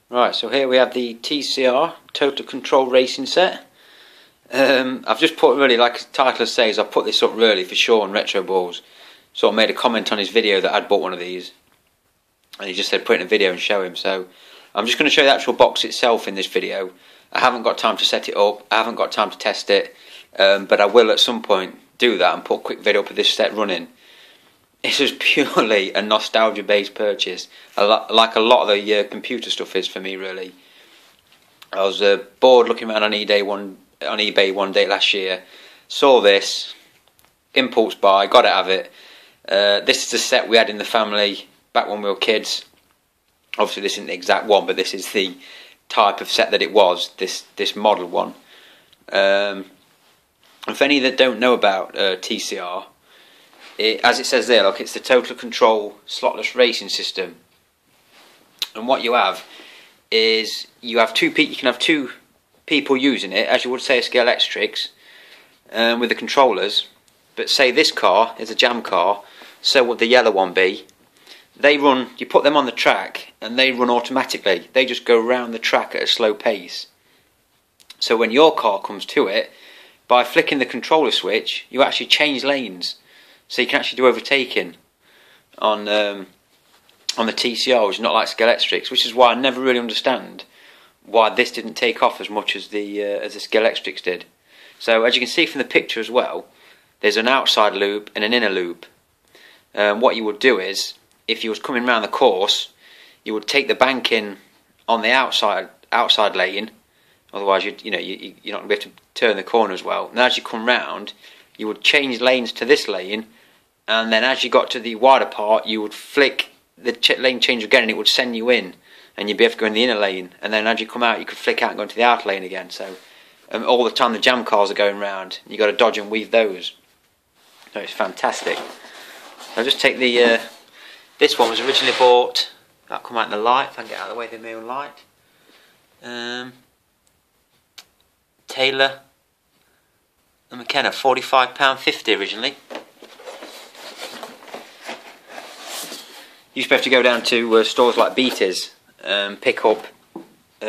Right, so here we have the TCR Total Control Racing set. I've just put, really, like the title says, I've put this up really for Sean retroballz. Sort of made a comment on his video that I'd bought one of these, and he just said put it in a video and show him. So I'm just going to show the actual box itself in this video. I haven't got time to set it up, I haven't got time to test it, but I will at some point do that and put a quick video up of this set running. This was purely a nostalgia based purchase, like a lot of the computer stuff is for me really. I was bored looking around on eBay one day last year, saw this, impulse buy, got out of it. This is the set we had in the family back when we were kids. Obviously this isn't the exact one, but this is the type of set that it was, this model one. And for any that don't know about TCR, as it says there, look, it's the Total Control Slotless Racing System. And what you have is you can have two people using it, as you would say a Scalextrics, with the controllers. But say this car is a jam car, so would the yellow one be. They run, you put them on the track and they run automatically. They just go around the track at a slow pace. So when your car comes to it, by flicking the controller switch, you actually change lanes. So you can actually do overtaking on the TCR, which is not like Scalextrics, which is why I never really understand why this didn't take off as much as the Scalextrics did. So as you can see from the picture as well, there's an outside loop and an inner loop. What you would do is, if you was coming around the course, you would take the banking on the outside lane. Otherwise, you're not going to be able to turn the corner as well. And as you come round, you would change lanes to this lane, and then as you got to the wider part, you would flick the lane change again, and it would send you in, and you'd be able to go in the inner lane. And then as you come out, you could flick out and go into the outer lane again. So all the time the jam cars are going round, you got to dodge and weave those. So it's fantastic. I'll just take the. This one was originally bought. That'll come out in the light. If I can get out of the way of the moonlight. Taylor and McKenna, £45.50 originally. You used to have to go down to stores like Beatties and pick up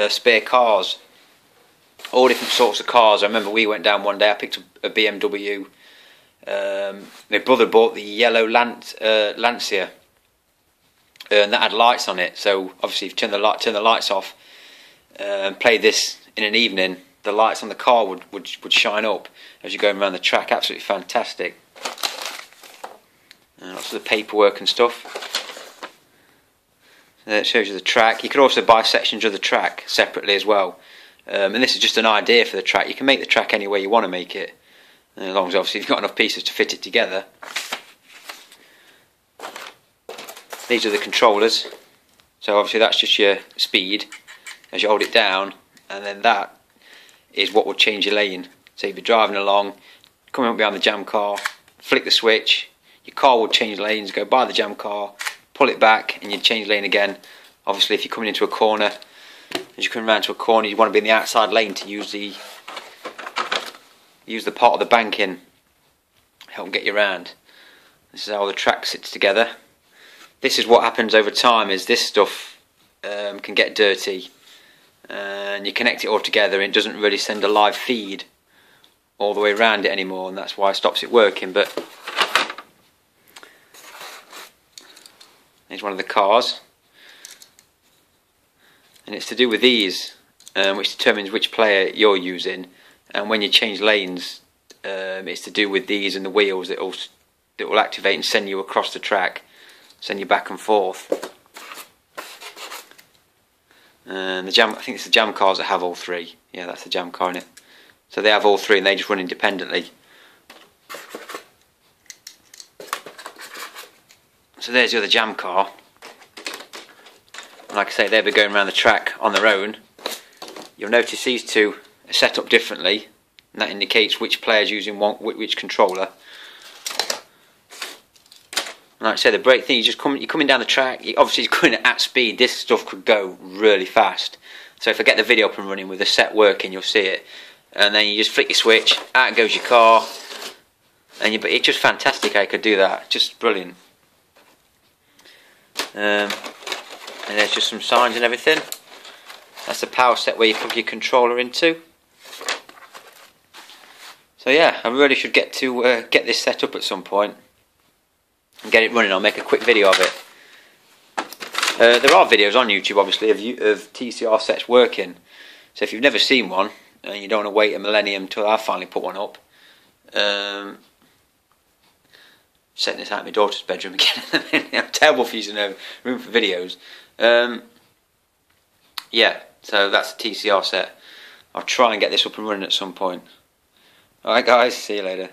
spare cars, all different sorts of cars. I remember we went down one day, I picked up a BMW. My brother bought the yellow Lancia, and that had lights on it. So obviously, if you turn the lights off and play this in an evening, the lights on the car would shine up as you're going around the track. Absolutely fantastic. And lots of the paperwork and stuff. It shows you the track. You could also buy sections of the track separately as well. And this is just an idea for the track. You can make the track any way you want to make it, as long as obviously you've got enough pieces to fit it together. These are the controllers. So obviously that's just your speed as you hold it down, and then that is what will change your lane. So if you're driving along, coming up behind the jam car, flick the switch, your car will change lanes, go by the jam car, pull it back, and you change lane again. Obviously if you're coming into a corner, as you come around to a corner, you want to be in the outside lane to use the part of the banking, help get you around. This is how the track sits together. This is what happens over time, is this stuff can get dirty, and you connect it all together and it doesn't really send a live feed all the way around it anymore, and that's why it stops it working. But here's one of the cars, and it's to do with these, which determines which player you're using. And when you change lanes, it's to do with these and the wheels that will activate and send you across the track, send you back and forth. And I think it's the jam cars that have all three. Yeah, that's the jam car in it. So they have all three and they just run independently. So there's the other jam car. And like I say, they'll be going around the track on their own. You'll notice these two are set up differently, and that indicates which player's using which controller. And like I say, the brake thing, you're coming down the track, obviously it's going at speed. This stuff could go really fast. So if I get the video up and running with the set working, you'll see it. And then you just flick your switch, out goes your car, and it's just fantastic how you could do that, just brilliant. And there's just some signs and everything. That's the power set where you plug your controller into. So yeah, I really should get this set up at some point and get it running. I'll make a quick video of it. There are videos on YouTube, obviously, of TCR sets working. So if you've never seen one and you don't want to wait a millennium till I finally put one up, setting this out in my daughter's bedroom again. I'm terrible for using a room for videos. Yeah, so that's the TCR set. I'll try and get this up and running at some point. Alright guys, see you later.